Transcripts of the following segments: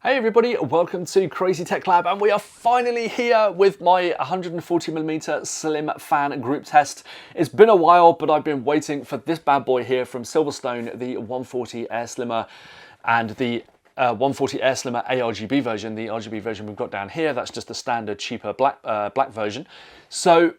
Hey everybody, welcome to CrazyTechLab, and we are finally here with my 140mm Slim fan group test. It's been a while, but I've been waiting for this bad boy here from SilverStone, the 140 Air SLimmer and the 140 Air SLimmer ARGB version. The RGB version we've got down here, that's just the standard cheaper black version. So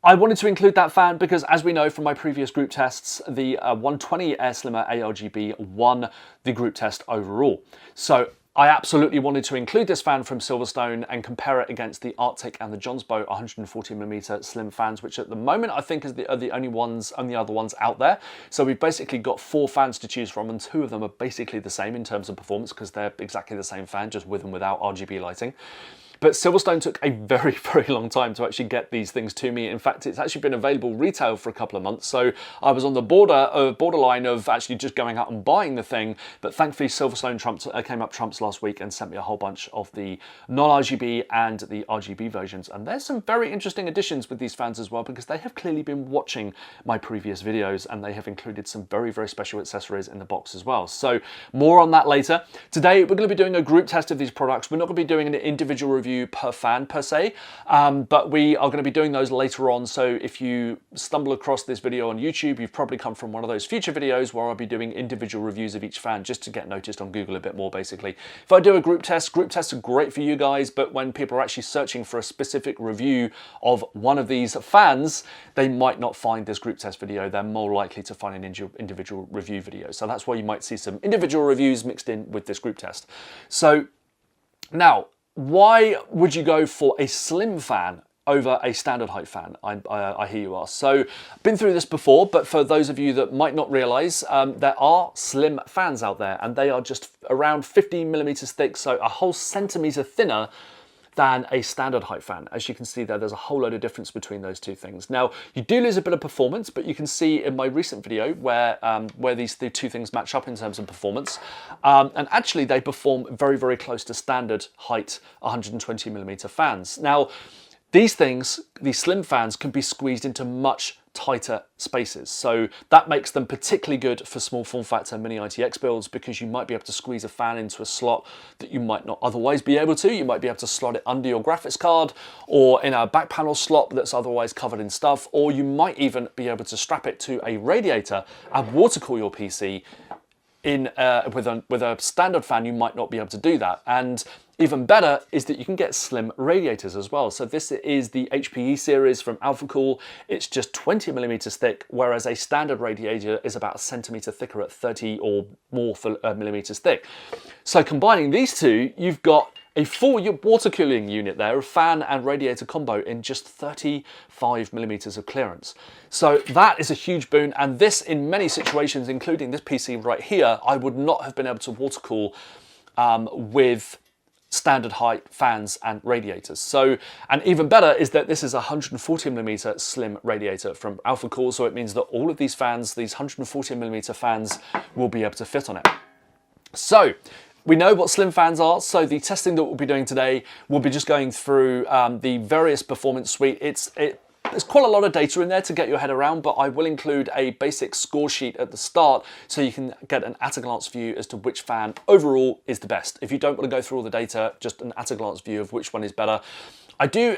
I wanted to include that fan because, as we know from my previous group tests, the 120 Air SLimmer ARGB won the group test overall. So I absolutely wanted to include this fan from SilverStone and compare it against the Arctic and the Jonsbo 140mm Slim fans, which at the moment I think are the only other ones out there. So we've basically got 4 fans to choose from, and 2 of them are basically the same in terms of performance because they're exactly the same fan, just with and without RGB lighting. But SilverStone took a very, very long time to actually get these things to me. In fact, it's actually been available retail for a couple of months. So I was on the borderline of actually just going out and buying the thing. But thankfully, SilverStone came up trumps last week and sent me a whole bunch of the non-RGB and the RGB versions. And there's some very interesting additions with these fans as well, because they have clearly been watching my previous videos and they have included some very, very special accessories in the box as well. So more on that later. Today, we're going to be doing a group test of these products. We're not going to be doing an individual review per fan per se, but we are going to be doing those later on. So if you stumble across this video on YouTube, you've probably come from one of those future videos where I'll be doing individual reviews of each fan just to get noticed on Google a bit more, basically. If I do a group tests are great for you guys, but when people are actually searching for a specific review of one of these fans, they might not find this group test video. They're more likely to find an individual review video. So that's why you might see some individual reviews mixed in with this group test. So now, why would you go for a slim fan over a standard height fan, I hear you ask. So, been through this before, but for those of you that might not realise, there are slim fans out there, and they are just around 15mm thick, so a whole centimetre thinner than a standard height fan. As you can see there, there's a whole load of difference between those two things. Now, you do lose a bit of performance, but you can see in my recent video where the two things match up in terms of performance. And actually, they perform very, very close to standard height 120mm fans. Now, these slim fans can be squeezed into much tighter spaces. So that makes them particularly good for small form factor mini-ITX builds, because you might be able to squeeze a fan into a slot that you might not otherwise be able to. You might be able to slot it under your graphics card or in a back panel slot that's otherwise covered in stuff, or you might even be able to strap it to a radiator and water cool your PC. With a standard fan, you might not be able to do that. And even better is that you can get slim radiators as well. So this is the HPE series from AlphaCool. It's just 20mm thick, whereas a standard radiator is about a centimetre thicker at 30 or more millimeters thick. So combining these two, you've got a full water cooling unit there, a fan and radiator combo in just 35mm of clearance. So that is a huge boon, and this in many situations, including this PC right here, I would not have been able to water cool with standard height fans and radiators. So, and even better is that this is a 140mm slim radiator from AlphaCool, so it means that all of these fans, these 140mm fans, will be able to fit on it. So, we know what slim fans are, so the testing that we'll be doing today, we'll be just going through the various performance suite. There's quite a lot of data in there to get your head around, but I will include a basic score sheet at the start so you can get an at-a-glance view as to which fan overall is the best. If you don't want to go through all the data, just an at-a-glance view of which one is better. I do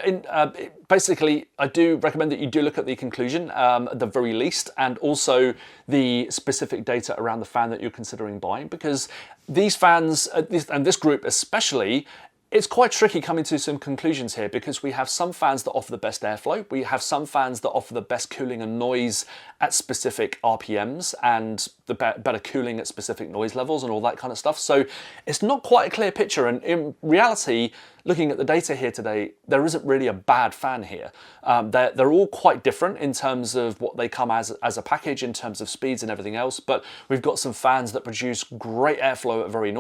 recommend that you do look at the conclusion at the very least, and also the specific data around the fan that you're considering buying, because these fans, and this group especially, it's quite tricky coming to some conclusions here, because we have some fans that offer the best airflow, we have some fans that offer the best cooling and noise at specific RPMs, and the better cooling at specific noise levels and all that kind of stuff. So it's not quite a clear picture, and in reality, looking at the data here today, there isn't really a bad fan here. They're all quite different in terms of what they come as a package, in terms of speeds and everything else, but we've got some fans that produce great airflow at very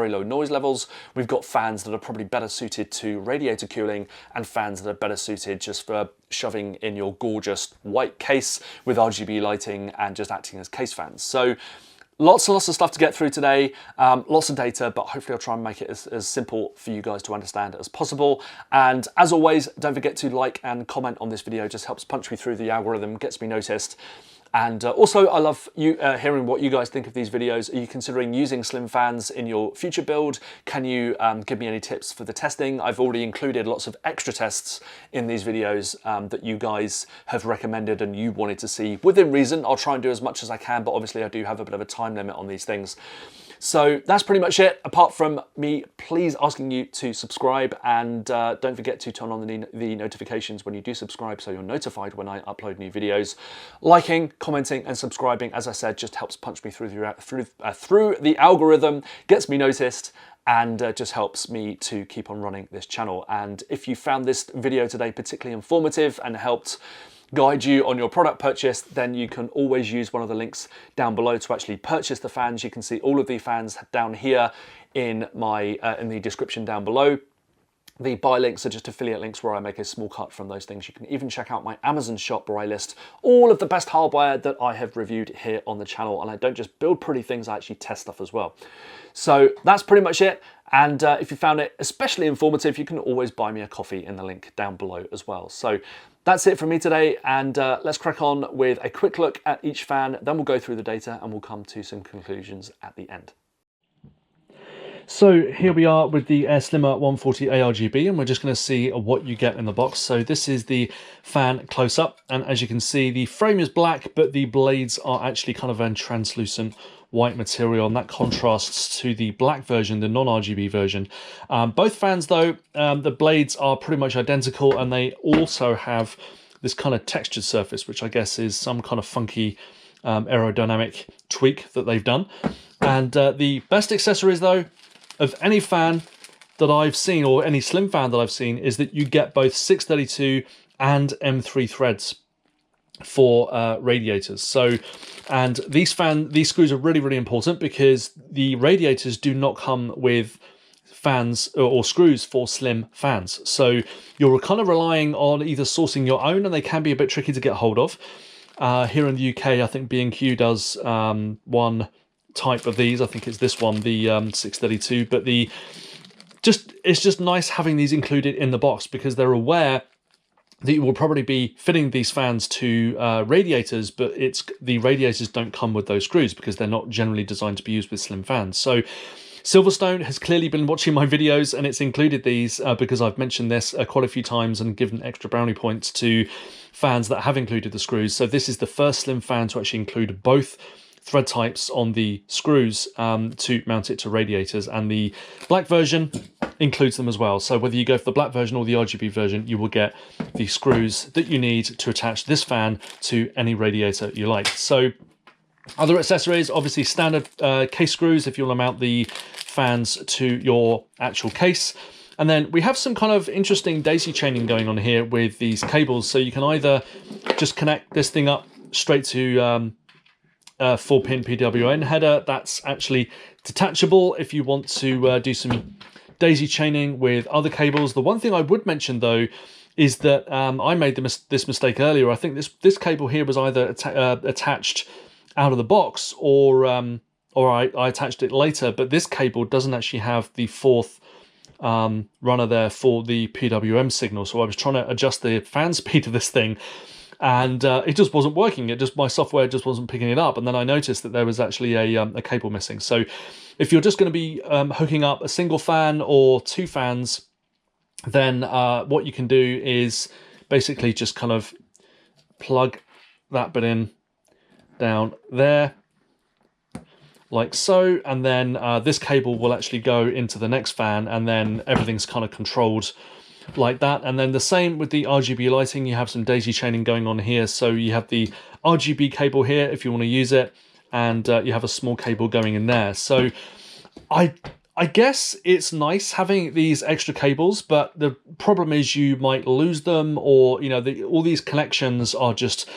low noise levels. We've got fans that are probably better suited to radiator cooling, and fans that are better suited just for shoving in your gorgeous white case with RGB lighting and just acting as case fans. So lots and lots of stuff to get through today, lots of data, but hopefully I'll try and make it as simple for you guys to understand as possible. And as always, don't forget to like and comment on this video. It just helps punch me through the algorithm, gets me noticed. And also, I love hearing what you guys think of these videos. Are you considering using Slim fans in your future build? Can you give me any tips for the testing? I've already included lots of extra tests in these videos that you guys have recommended and you wanted to see within reason. I'll try and do as much as I can, but obviously I do have a bit of a time limit on these things. So that's pretty much it, apart from me please asking you to subscribe, and don't forget to turn on the notifications when you do subscribe so you're notified when I upload new videos. Liking, commenting and subscribing, as I said, just helps punch me through the algorithm, gets me noticed, and just helps me to keep on running this channel. And if you found this video today particularly informative and helped guide you on your product purchase, then you can always use one of the links down below to actually purchase the fans. You can see all of the fans down here in the description down below. The buy links are just affiliate links where I make a small cut from those things. You can even check out my Amazon shop where I list all of the best hardware that I have reviewed here on the channel. And I don't just build pretty things, I actually test stuff as well. So that's pretty much it. And if you found it especially informative, you can always buy me a coffee in the link down below as well. So that's it from me today, and let's crack on with a quick look at each fan, then we'll go through the data and we'll come to some conclusions at the end. So here we are with the Air SLimmer 140 ARGB, and we're just going to see what you get in the box. So this is the fan close up, and as you can see, the frame is black, but the blades are actually kind of a translucent white material, and that contrasts to the black version, the non-RGB version. Both fans though, the blades are pretty much identical, and they also have this kind of textured surface, which I guess is some kind of funky aerodynamic tweak that they've done. And the best accessories though of any fan that I've seen, or any Slim fan that I've seen, is that you get both 632 and M3 threads for radiators. So, and these screws are really, really important because the radiators do not come with fans or screws for Slim fans. So you're kind of relying on either sourcing your own, and they can be a bit tricky to get hold of. Here in the UK, I think B&Q does one type of these. I think it's this one, the 632. But it's just nice having these included in the box because they're aware that you will probably be fitting these fans to radiators, but the radiators don't come with those screws because they're not generally designed to be used with Slim fans. So SilverStone has clearly been watching my videos, and it's included these because I've mentioned this quite a few times and given extra brownie points to fans that have included the screws. So this is the first Slim fan to actually include both thread types on the screws to mount it to radiators, and the black version includes them as well. So whether you go for the black version or the RGB version, you will get the screws that you need to attach this fan to any radiator you like. So other accessories, obviously standard case screws if you want to mount the fans to your actual case. And then we have some kind of interesting daisy chaining going on here with these cables. So you can either just connect this thing up straight to 4-pin PWM header. That's actually detachable if you want to do some daisy chaining with other cables. The one thing I would mention though is that I made this mistake earlier. I think this cable here was either attached out of the box or I attached it later, but this cable doesn't actually have the fourth runner there for the PWM signal. So I was trying to adjust the fan speed of this thing, and it just wasn't working. My software just wasn't picking it up. And then I noticed that there was actually a cable missing. So if you're just going to be hooking up a single fan or two fans, then what you can do is basically just kind of plug that bit in down there, like so. And then this cable will actually go into the next fan, and then everything's kind of controlled like that. And then the same with the RGB lighting. You have some daisy chaining going on here. So you have the RGB cable here if you want to use it, and you have a small cable going in there. So I guess it's nice having these extra cables, but the problem is you might lose them, or all these connections are just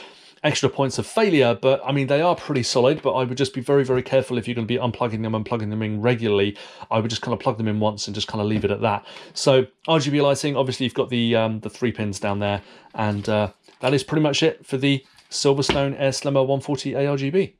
extra points of failure. But I mean, they are pretty solid, but I would just be very, very careful if you're going to be unplugging them and plugging them in regularly. I would just kind of plug them in once and just kind of leave it at that. So RGB lighting, obviously you've got the 3 pins down there, and that is pretty much it for the SilverStone Air SLimmer 140 ARGB.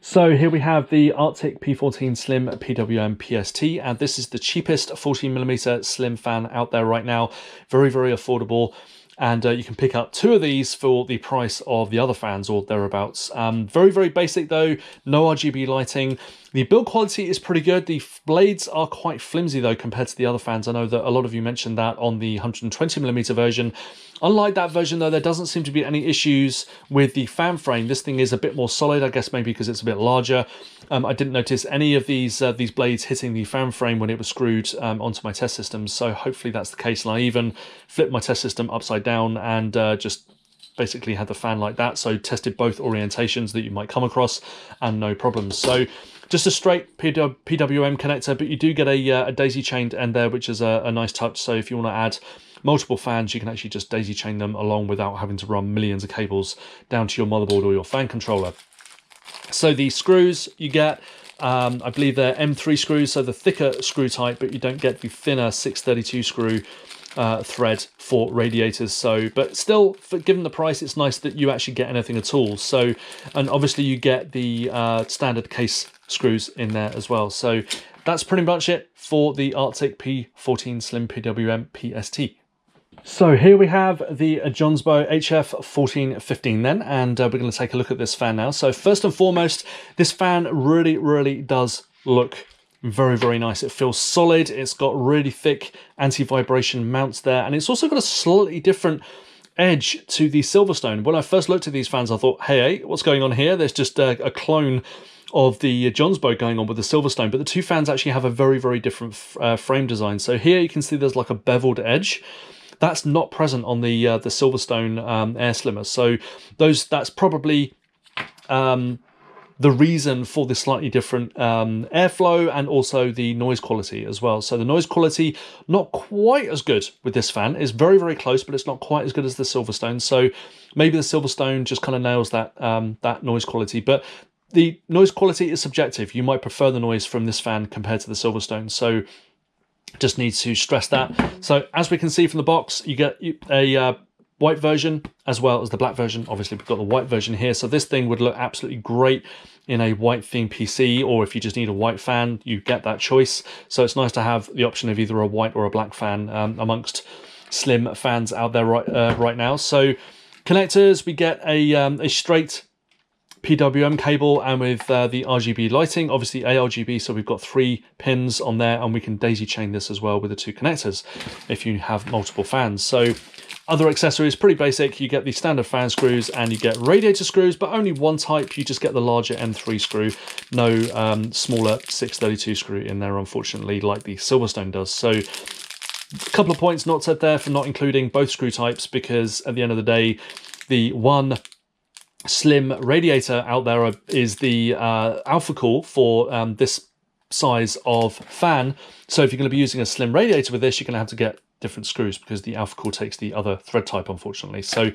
So here we have the Arctic P14 Slim PWM PST, and this is the cheapest 14mm slim fan out there right now. Very, very affordable. and you can pick up 2 of these for the price of the other fans or thereabouts. Very, very basic though, no RGB lighting. The build quality is pretty good. The blades are quite flimsy though compared to the other fans. I know that a lot of you mentioned that on the 120mm version. Unlike that version though, there doesn't seem to be any issues with the fan frame. This thing is a bit more solid, I guess maybe because it's a bit larger. I didn't notice any of these blades hitting the fan frame when it was screwed onto my test system, so hopefully that's the case. And I even flipped my test system upside down and just basically had the fan like that, so tested both orientations that you might come across and no problems. So just a straight PWM connector, but you do get a daisy chained end there, which is a nice touch. So if you want to add multiple fans, you can actually just daisy chain them along without having to run millions of cables down to your motherboard or your fan controller. So the screws you get, I believe they're M3 screws, so the thicker screw type, but you don't get the thinner 632 screw thread for radiators. So, but still, given the price, it's nice that you actually get anything at all. So, and obviously you get the standard case screws in there as well. So that's pretty much it for the Arctic P14 Slim PWM PST. So here we have the Jonsbo HF1415 then, and we're going to take a look at this fan now. So first and foremost, this fan really does look very, very nice. It feels solid. It's got really thick anti-vibration mounts there, and it's also got a slightly different edge to the SilverStone. When I first looked at these fans, I thought, hey, what's going on here? There's just a clone of the Jonsbo going on with the SilverStone, but the two fans actually have a very different frame design. So here you can see there's like a beveled edge. That's not present on the SilverStone Air SLimmer. So that's probably the reason for the slightly different airflow and also the noise quality as well. So the noise quality, not quite as good with this fan. It's very close, but it's not quite as good as the SilverStone. So maybe the SilverStone just kind of nails that, that noise quality. But the noise quality is subjective. You might prefer the noise from this fan compared to the SilverStone. So just need to stress that. So as we can see from the box, you get a white version as well as the black version. Obviously we've got the white version here, so this thing would look absolutely great in a white theme PC, or if you just need a white fan, you get that choice. So it's nice to have the option of either a white or a black fan amongst slim fans out there right now. So connectors, we get a straight PWM cable, and with the RGB lighting, obviously ARGB, so we've got 3 pins on there, and we can daisy chain this as well with the 2 connectors if you have multiple fans. So other accessories, pretty basic. You get the standard fan screws and you get radiator screws, but only one type. You just get the larger M3 screw, no smaller 632 screw in there, unfortunately, like the SilverStone does. So a couple of points not said there for not including both screw types, because at the end of the day, the one slim radiator out there is the alpha core for this size of fan. So if you're going to be using a slim radiator with this, you're going to have to get different screws because the alpha core takes the other thread type, unfortunately. So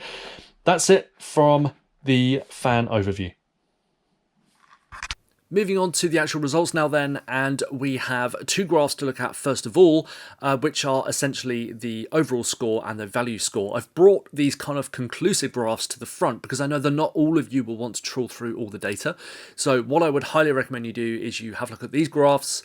that's it from the fan overview. Moving on to the actual results now then, and we have 2 graphs to look at first of all, which are essentially the overall score and the value score. I've brought these kind of conclusive graphs to the front because I know that not all of you will want to trawl through all the data. So what I would highly recommend you do is you have a look at these graphs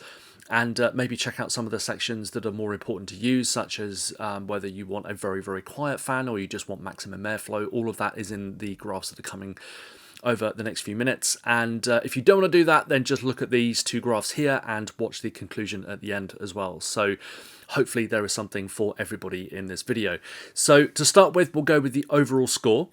and maybe check out some of the sections that are more important to you, such as whether you want a very quiet fan or you just want maximum airflow. All of that is in the graphs that are coming over the next few minutes. And if you don't want to do that, then just look at these 2 graphs here and watch the conclusion at the end as well. So hopefully there is something for everybody in this video. So to start with, we'll go with the overall score.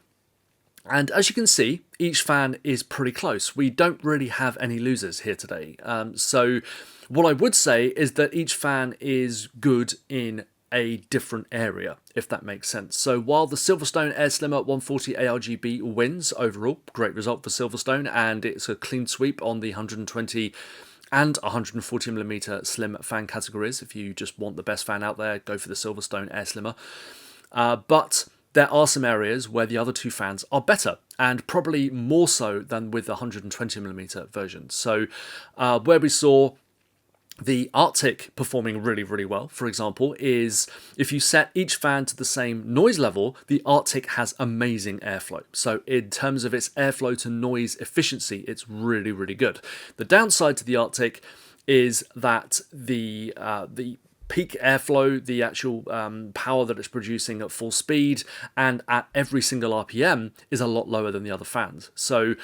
And as you can see, each fan is pretty close. We don't really have any losers here today. So what I would say is that each fan is good in a different area, if that makes sense. So while the SilverStone Air SLimmer 140 ARGB wins overall, great result for SilverStone, and it's a clean sweep on the 120 and 140mm slim fan categories. If you just want the best fan out there, go for the SilverStone Air SLimmer. But there are some areas where the other 2 fans are better, and probably more so than with the 120mm version. So where we saw the Arctic performing really well, for example, is if you set each fan to the same noise level, the Arctic has amazing airflow. So in terms of its airflow to noise efficiency, it's really good. The downside to the Arctic is that the peak airflow, the actual power that it's producing at full speed and at every single RPM is a lot lower than the other fans. So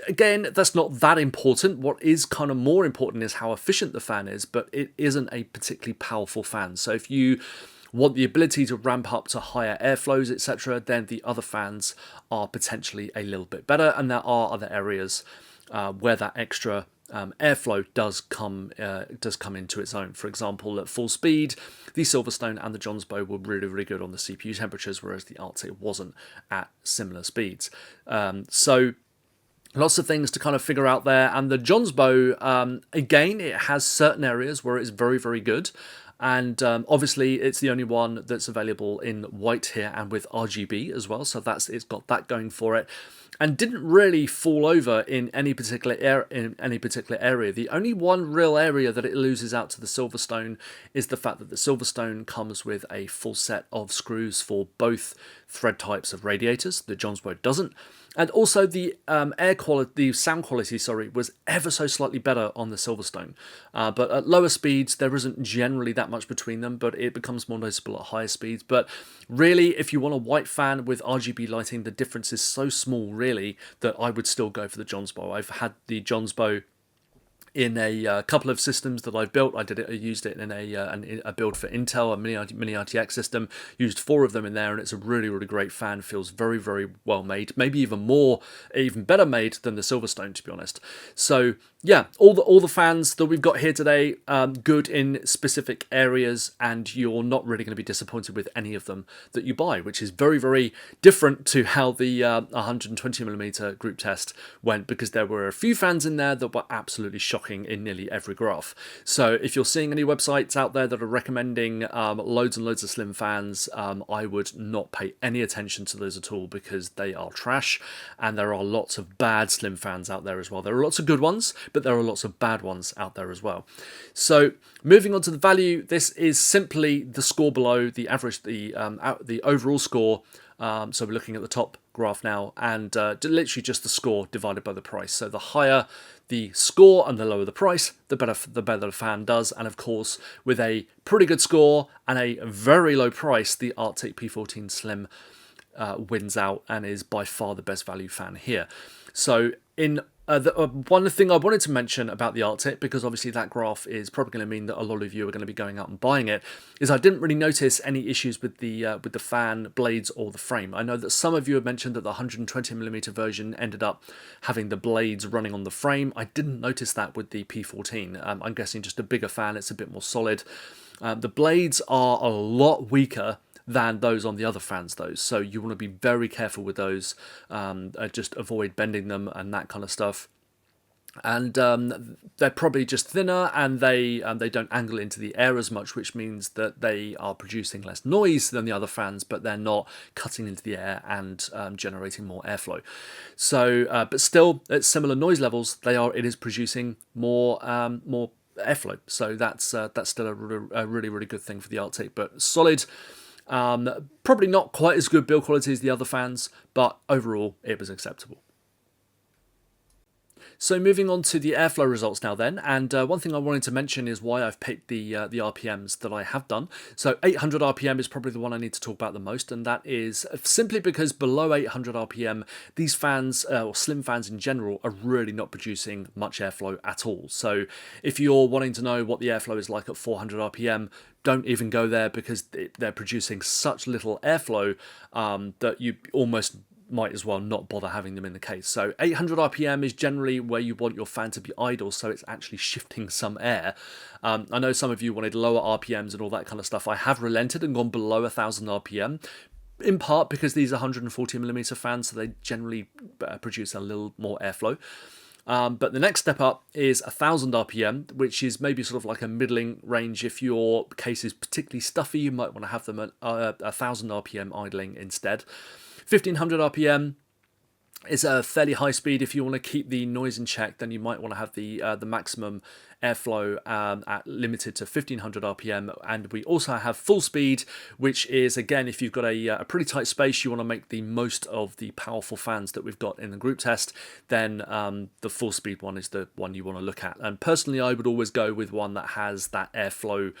again, that's not that important. What is kind of more important is how efficient the fan is, but it isn't a particularly powerful fan. So if you want the ability to ramp up to higher airflows, etc., then the other fans are potentially a little bit better, and there are other areas where that extra airflow does come into its own. For example, at full speed, the SilverStone and the Jonsbo were really good on the CPU temperatures, whereas the Arctic wasn't at similar speeds. So lots of things to kind of figure out there. And the Jonsbo, again, it has certain areas where it's very good. And obviously, it's the only one that's available in white here and with RGB as well. So it's got that going for it, and didn't really fall over in any particular area. The only one real area that it loses out to the SilverStone is the fact that the SilverStone comes with a full set of screws for both thread types of radiators. The Jonsbo doesn't. And also the sound quality, was ever so slightly better on the SilverStone. But at lower speeds, there isn't generally that much between them, but it becomes more noticeable at higher speeds. But really, if you want a white fan with RGB lighting, the difference is so small, really, that I would still go for the Jonsbo. I've had the Jonsbo in a couple of systems that I've built. I used it in a build for Intel, a mini-ITX system. Used 4 of them in there, and it's a really great fan. Feels very well made. Maybe even better made than the SilverStone, to be honest. So yeah, all the fans that we've got here today, good in specific areas, and you're not really going to be disappointed with any of them that you buy, which is very different to how the 120mm group test went, because there were a few fans in there that were absolutely shocking in nearly every graph. So if you're seeing any websites out there that are recommending loads and loads of slim fans, I would not pay any attention to those at all, because they are trash, and there are lots of bad slim fans out there as well. There are lots of good ones, but there are lots of bad ones out there as well. So moving on to the value, this is simply the score below the average, the overall score. So we're looking at the top graph now, and literally just the score divided by the price. So the higher the score and the lower the price, the better the fan does. And of course, with a pretty good score and a very low price, the Arctic P14 Slim wins out and is by far the best value fan here. So one thing I wanted to mention about the Arctic, because obviously that graph is probably going to mean that a lot of you are going to be going out and buying it, is I didn't really notice any issues with the fan blades or the frame. I know that some of you have mentioned that the 120mm version ended up having the blades running on the frame. I didn't notice that with the P14. I'm guessing just a bigger fan, it's a bit more solid. The blades are a lot weaker than those on the other fans, though, so you want to be very careful with those. Just avoid bending them and that kind of stuff. And they're probably just thinner, and they don't angle into the air as much, which means that they are producing less noise than the other fans, but they're not cutting into the air and generating more airflow. So, but still, at similar noise levels, it is producing more airflow. So that's still a really good thing for the Arctic, but solid. Probably not quite as good build quality as the other fans, but overall it was acceptable. So moving on to the airflow results now then, and one thing I wanted to mention is why I've picked the RPMs that I have done. So 800 RPM is probably the one I need to talk about the most, and that is simply because below 800 RPM, these fans, or slim fans in general, are really not producing much airflow at all. So if you're wanting to know what the airflow is like at 400 RPM, don't even go there, because they're producing such little airflow that you almost might as well not bother having them in the case. So 800 RPM is generally where you want your fan to be idle, so it's actually shifting some air. I know some of you wanted lower RPMs and all that kind of stuff. I have relented and gone below 1000 RPM, in part because these are 140mm fans, so they generally produce a little more airflow. But the next step up is 1000 RPM, which is maybe sort of like a middling range. If your case is particularly stuffy, you might want to have them at 1000 RPM idling instead. 1500 RPM is a fairly high speed. If you want to keep the noise in check, then you might want to have the maximum airflow limited to 1500 RPM. And we also have full speed, which is, again, if you've got a pretty tight space, you want to make the most of the powerful fans that we've got in the group test, then the full speed one is the one you want to look at. And personally, I would always go with one that has that airflow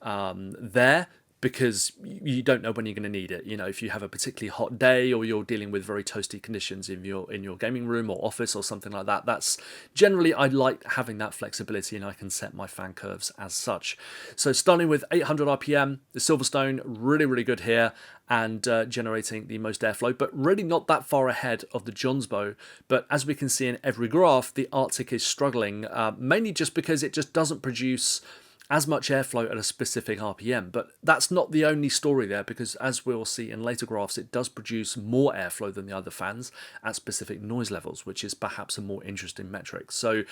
there, because you don't know when you're going to need it. You know, if you have a particularly hot day or you're dealing with very toasty conditions in your gaming room or office or something like that, that's generally, I like having that flexibility, and I can set my fan curves as such. So starting with 800 RPM, the SilverStone really good here, and generating the most airflow, but really not that far ahead of the Jonsbo. But as we can see in every graph, the Arctic is struggling, mainly just because it just doesn't produce as much airflow at a specific RPM. But that's not the only story there, because as we'll see in later graphs, it does produce more airflow than the other fans at specific noise levels, which is perhaps a more interesting metric. So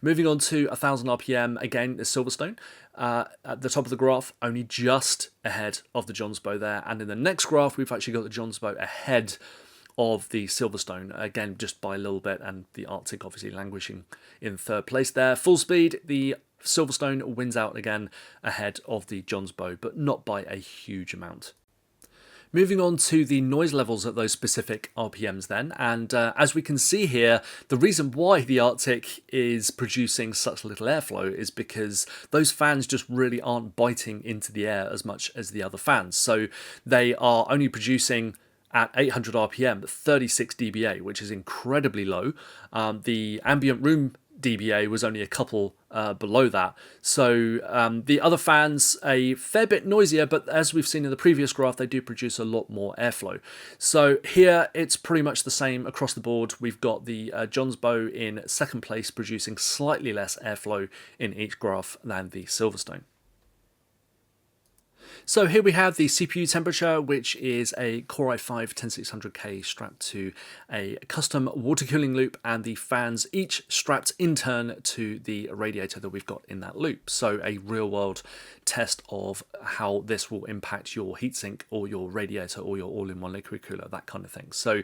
moving on to 1000 RPM, again, the SilverStone at the top of the graph, only just ahead of the Jonsbo there. And in the next graph, we've actually got the Jonsbo ahead of the SilverStone, again, just by a little bit, and the Arctic obviously languishing in third place there. Full speed, the SilverStone wins out again ahead of the Jonsbo, but not by a huge amount. Moving on to the noise levels at those specific RPMs then, and as we can see here, the reason why the Arctic is producing such little airflow is because those fans just really aren't biting into the air as much as the other fans. So they are only producing at 800 RPM 36 dBA, which is incredibly low. The ambient room dBA was only a couple below that. So the other fans, a fair bit noisier, but as we've seen in the previous graph, they do produce a lot more airflow. So here it's pretty much the same across the board. We've got the Jonsbo in second place, producing slightly less airflow in each graph than the SilverStone. So here we have the CPU temperature, which is a Core i5-10600K strapped to a custom water cooling loop, and the fans each strapped in turn to the radiator that we've got in that loop. So a real world test of how this will impact your heatsink or your radiator or your all-in-one liquid cooler, that kind of thing. So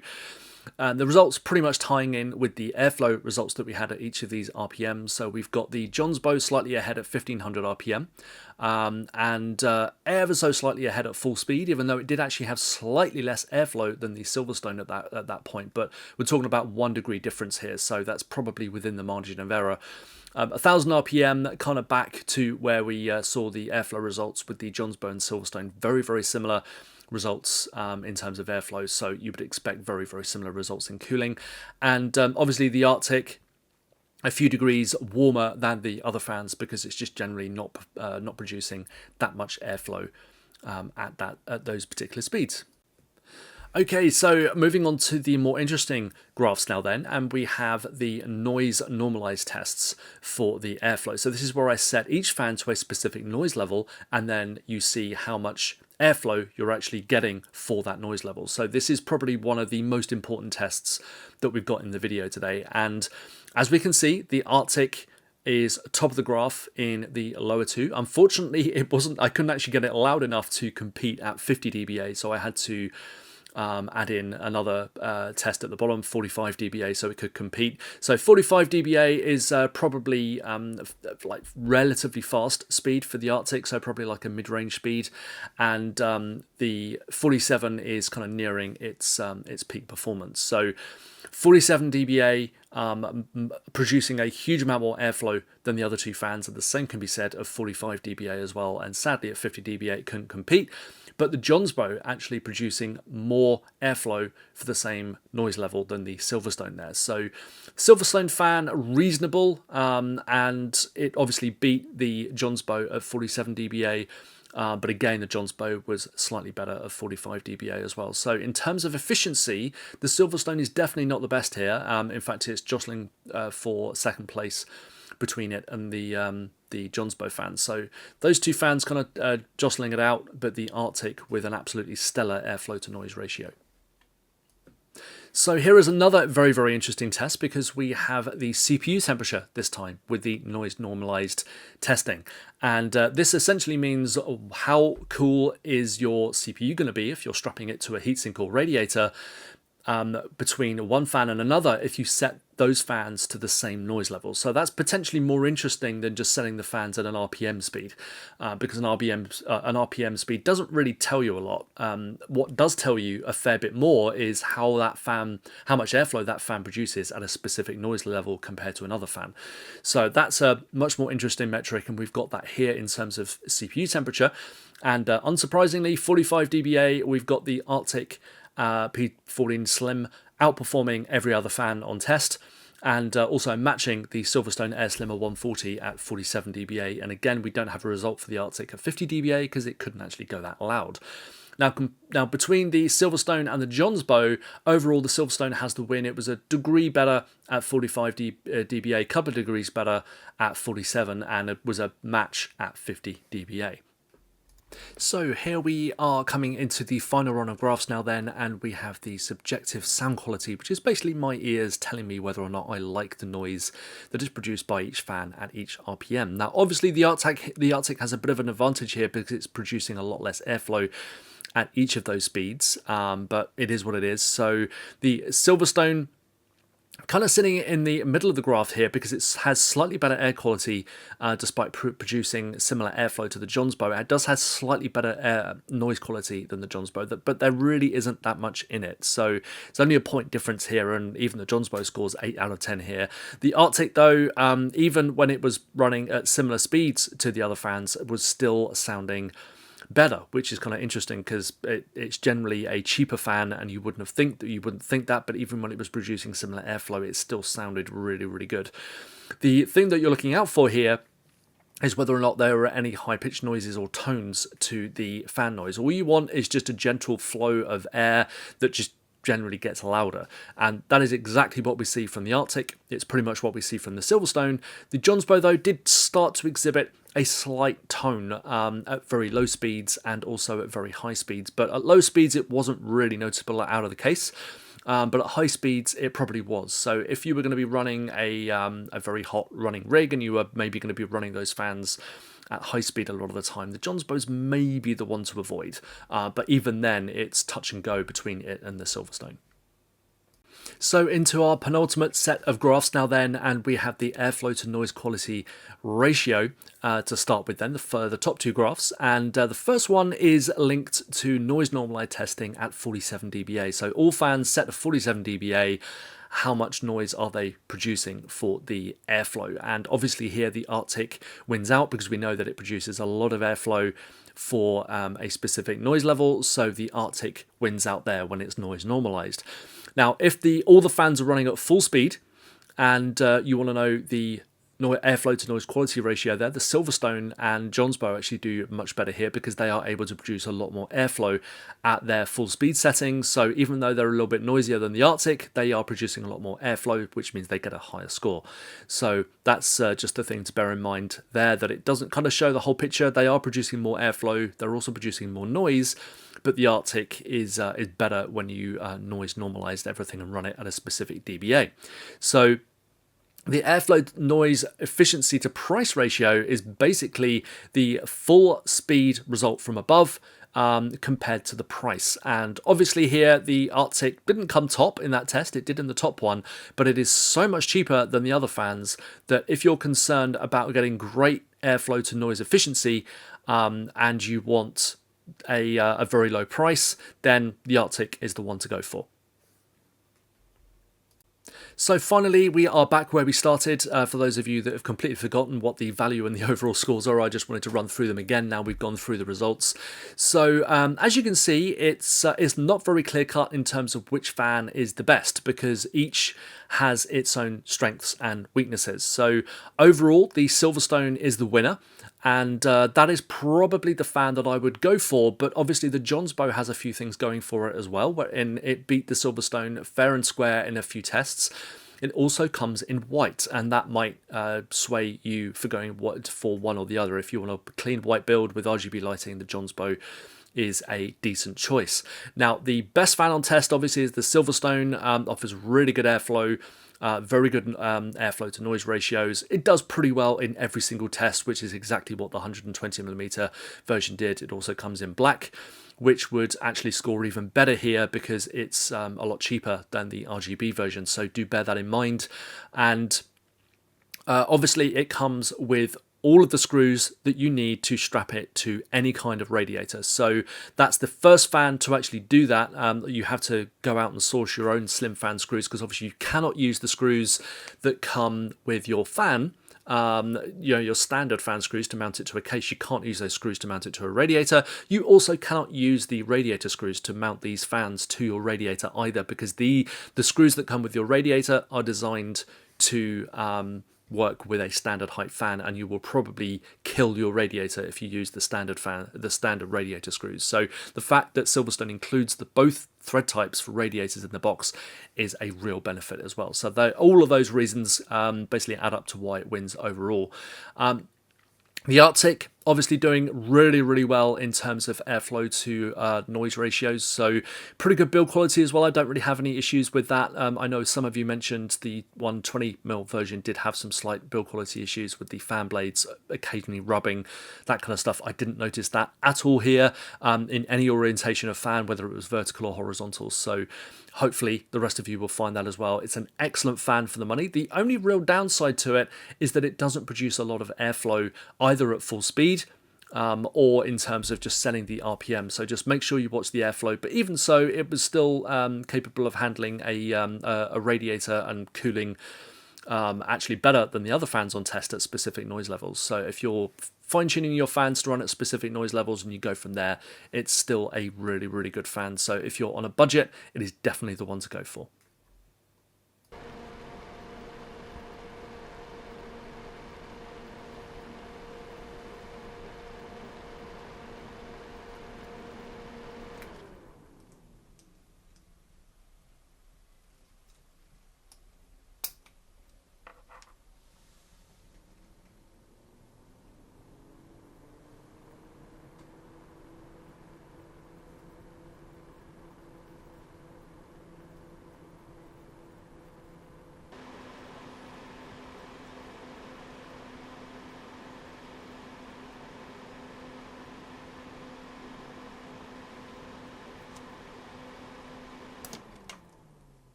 the results pretty much tying in with the airflow results that we had at each of these RPMs. So we've got the Jonsbo slightly ahead at 1500 RPM, and ever so slightly ahead at full speed, even though it did actually have slightly less airflow than the SilverStone at that point. But we're talking about 1 degree difference here, so that's probably within the margin of error. 1000 RPM, kind of back to where we saw the airflow results with the Jonsbo and SilverStone. Very similar results in terms of airflow, so you would expect very similar results in cooling. And obviously the Arctic a few degrees warmer than the other fans, because it's just generally not producing that much airflow at those particular speeds. Okay, so moving on to the more interesting graphs now then, and we have the noise normalized tests for the airflow. So this is where I set each fan to a specific noise level, and then you see how much airflow you're actually getting for that noise level. So this is probably one of the most important tests that we've got in the video today. And as we can see, the Arctic is top of the graph in the lower two. Unfortunately, I couldn't actually get it loud enough to compete at 50 dBA, so I had to add in another test at the bottom, 45 dBA, so it could compete. So 45 dBA is probably like relatively fast speed for the Arctic, so probably like a mid-range speed, and the 47 is kind of nearing its peak performance. So 47 dBA producing a huge amount more airflow than the other two fans, and the same can be said of 45 dBA as well, and sadly at 50 dBA it couldn't compete. But the Jonsbo actually producing more airflow for the same noise level than the SilverStone there. So SilverStone fan, reasonable, and it obviously beat the Jonsbo at 47 dBA. But again, the Jonsbo was slightly better at 45 dBA as well. So in terms of efficiency, the SilverStone is definitely not the best here. In fact, it's jostling for second place between it and the Jonsbo fans. So those two fans kind of jostling it out, but the Arctic with an absolutely stellar airflow to noise ratio. So here is another very interesting test, because we have the CPU temperature this time with the noise normalized testing. And this essentially means how cool is your CPU going to be if you're strapping it to a heatsink or radiator between one fan and another if you set those fans to the same noise level. So that's potentially more interesting than just setting the fans at an RPM speed, because an RPM speed doesn't really tell you a lot. What does tell you a fair bit more is how much airflow that fan produces at a specific noise level compared to another fan. So that's a much more interesting metric, and we've got that here in terms of CPU temperature. And unsurprisingly, 45 dBA, we've got the Arctic P14 Slim outperforming every other fan on test, and also matching the SilverStone Air SLimmer 140 at 47 dBA. And again, we don't have a result for the Arctic at 50 dBA because it couldn't actually go that loud. Now between the SilverStone and the Jonsbo, overall the SilverStone has the win. It was a degree better at 45 dBA, a couple of degrees better at 47, and it was a match at 50 dBA. So here we are coming into the final run of graphs now then, and we have the subjective sound quality, which is basically my ears telling me whether or not I like the noise that is produced by each fan at each RPM. Now obviously the Arctic has a bit of an advantage here because it's producing a lot less airflow at each of those speeds, but it is what it is. So the SilverStone kind of sitting in the middle of the graph here because it has slightly better air quality despite producing similar airflow to the Jonsbo. It does have slightly better noise quality than the Jonsbo, but there really isn't that much in it. So it's only a point difference here, and even the Jonsbo scores 8 out of 10 here. The Arctic though, even when it was running at similar speeds to the other fans, was still sounding better, which is kind of interesting because it's generally a cheaper fan, and you wouldn't think that, but even when it was producing similar airflow, it still sounded really, really good. The thing that you're looking out for here is whether or not there are any high-pitched noises or tones to the fan noise. All you want is just a gentle flow of air that just generally gets louder, and that is exactly what we see from the Arctic. It's pretty much what we see from the SilverStone. The Jonsbo though did start to exhibit a slight tone at very low speeds and also at very high speeds, but at low speeds it wasn't really noticeable out of the case, but at high speeds it probably was. So if you were going to be running a very hot running rig and you were maybe going to be running those fans at high speed a lot of the time, the Jonsbo's maybe the one to avoid, but even then it's touch and go between it and the SilverStone. So into our penultimate set of graphs now then, and we have the airflow to noise quality ratio to start with then, the top two graphs, and the first one is linked to noise normalized testing at 47 dBA. So all fans set to 47 dBA, how much noise are they producing for the airflow? And obviously here the Arctic wins out because we know that it produces a lot of airflow for a specific noise level, so the Arctic wins out there when it's noise normalized. Now if all the fans are running at full speed and you want to know the airflow to noise quality ratio there, the SilverStone and Jonsbo actually do much better here because they are able to produce a lot more airflow at their full speed settings. So even though they're a little bit noisier than the Arctic, they are producing a lot more airflow, which means they get a higher score. So that's just a thing to bear in mind there, that it doesn't kind of show the whole picture. They are producing more airflow, they're also producing more noise, but the Arctic is better when you noise normalized everything and run it at a specific dBA. So the airflow noise efficiency to price ratio is basically the full speed result from above compared to the price. And obviously here the Arctic didn't come top in that test, it did in the top one, but it is so much cheaper than the other fans that if you're concerned about getting great airflow to noise efficiency and you want a very low price, then the Arctic is the one to go for. So finally, we are back where we started. For those of you that have completely forgotten what the value and the overall scores are, I just wanted to run through them again. Now we've gone through the results. So as you can see, it's not very clear cut in terms of which fan is the best because each has its own strengths and weaknesses. So overall, the SilverStone is the winner. And that is probably the fan that I would go for, but obviously the Jonsbo has a few things going for it as well, wherein it beat the SilverStone fair and square in a few tests. It also comes in white, and that might sway you for going for one or the other. If you want a clean white build with RGB lighting, the Jonsbo is a decent choice. Now, the best fan on test obviously is the SilverStone, offers really good airflow, very good airflow to noise ratios. It does pretty well in every single test, which is exactly what the 120mm version did. It also comes in black. which would actually score even better here because it's a lot cheaper than the RGB version. So do bear that in mind. And obviously it comes with all of the screws that you need to strap it to any kind of radiator. So that's the first fan to actually do that. You have to go out and source your own slim fan screws, because obviously you cannot use the screws that come with your fan. Your standard fan screws to mount it to a case. You can't use those screws to mount it to a radiator. You also cannot use the radiator screws to mount these fans to your radiator either, because the screws that come with your radiator are designed to work with a standard height fan, and you will probably kill your radiator if you use the standard radiator screws. So the fact that Silverstone includes both thread types for radiators in the box is a real benefit as well. So all of those reasons basically add up to why it wins overall. The Arctic obviously doing really, really well in terms of airflow to noise ratios, so pretty good build quality as well. I don't really have any issues with that. I know some of you mentioned the 120mm version did have some slight build quality issues with the fan blades occasionally rubbing, that kind of stuff. I didn't notice that at all here in any orientation of fan, whether it was vertical or horizontal. So hopefully the rest of you will find that as well. It's an excellent fan for the money. The only real downside to it is that it doesn't produce a lot of airflow either at full speed or in terms of just setting the RPM. So just make sure you watch the airflow. But even so, it was still capable of handling a radiator and cooling actually better than the other fans on test at specific noise levels. So if you're fine-tuning your fans to run at specific noise levels and you go from there, it's still a really, really good fan. So if you're on a budget, it is definitely the one to go for.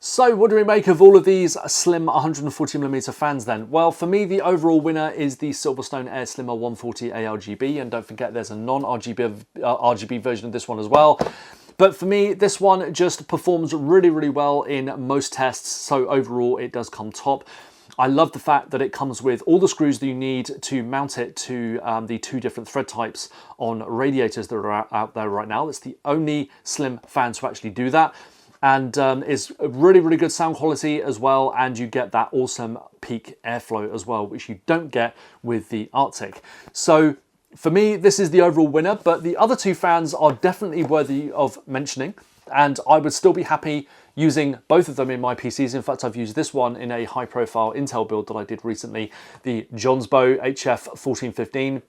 So what do we make of all of these slim 140mm fans then? Well, for me, the overall winner is the SilverStone Air SLimmer 140 ARGB, and don't forget there's a non-RGB version of this one as well. But for me, this one just performs really, really well in most tests, so overall it does come top. I love the fact that it comes with all the screws that you need to mount it to the two different thread types on radiators that are out there right now. It's the only slim fan to actually do that. And it's really, really good sound quality as well, and you get that awesome peak airflow as well, which you don't get with the Arctic. So for me, this is the overall winner, but the other two fans are definitely worthy of mentioning, and I would still be happy using both of them in my PCs. In fact, I've used this one in a high-profile Intel build that I did recently, the Jonsbo HF1415.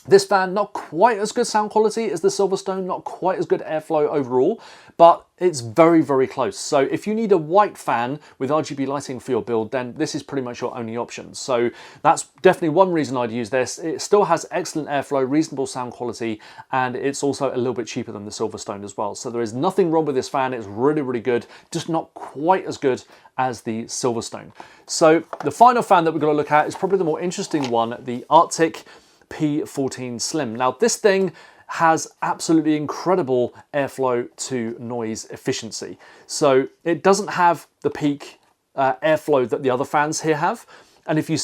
This fan, not quite as good sound quality as the SilverStone, not quite as good airflow overall, but it's very, very close. So if you need a white fan with RGB lighting for your build, then this is pretty much your only option. So that's definitely one reason I'd use this. It still has excellent airflow, reasonable sound quality, and it's also a little bit cheaper than the SilverStone as well. So there is nothing wrong with this fan. It's really, really good, just not quite as good as the SilverStone. So the final fan that we're going to look at is probably the more interesting one, the Arctic P14 Slim. Now this thing has absolutely incredible airflow to noise efficiency. So it doesn't have the peak airflow that the other fans here have. And if you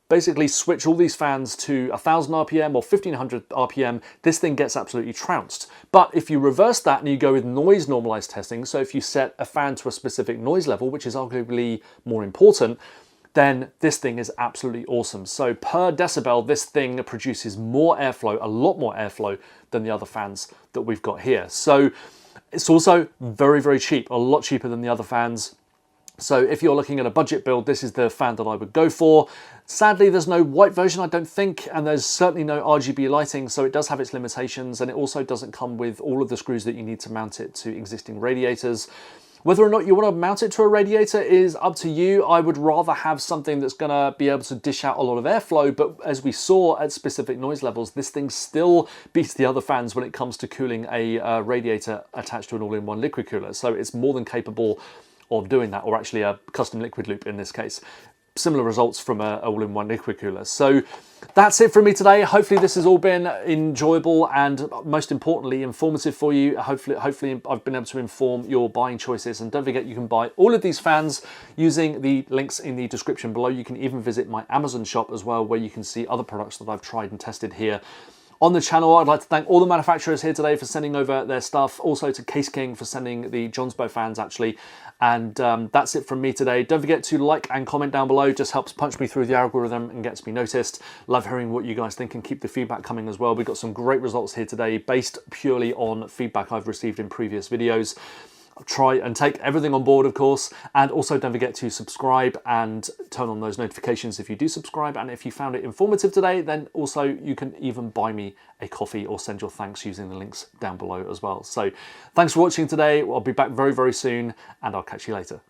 basically switch all these fans to 1000 RPM or 1500 RPM, this thing gets absolutely trounced. But if you reverse that and you go with noise normalized testing, so if you set a fan to a specific noise level, which is arguably more important, then this thing is absolutely awesome. So per decibel, this thing produces more airflow, a lot more airflow than the other fans that we've got here. So it's also very, very cheap, a lot cheaper than the other fans. So if you're looking at a budget build, this is the fan that I would go for. Sadly, there's no white version, I don't think, and there's certainly no RGB lighting, so it does have its limitations, and it also doesn't come with all of the screws that you need to mount it to existing radiators. Whether or not you want to mount it to a radiator is up to you. I would rather have something that's going to be able to dish out a lot of airflow, but as we saw at specific noise levels, this thing still beats the other fans when it comes to cooling a radiator attached to an all-in-one liquid cooler. So it's more than capable of doing that, or actually a custom liquid loop in this case. Similar results from a all-in-one liquid cooler. So that's it from me today. Hopefully this has all been enjoyable and most importantly informative for you. Hopefully I've been able to inform your buying choices, and don't forget you can buy all of these fans using the links in the description below. You can even visit my Amazon shop as well, where you can see other products that I've tried and tested here on the channel. I'd like to thank all the manufacturers here today for sending over their stuff, also to Case King for sending the Jonsbo fans actually, and that's it from me today. Don't forget to like and comment down below, just helps punch me through the algorithm and gets me noticed. Love hearing what you guys think and keep the feedback coming as well. We've got some great results here today based purely on feedback I've received in previous videos. I'll try and take everything on board, of course, and also don't forget to subscribe and turn on those notifications if you do subscribe. And if you found it informative today, then also you can even buy me a coffee or send your thanks using the links down below as well. So thanks for watching today. I'll be back very, very soon, and I'll catch you later.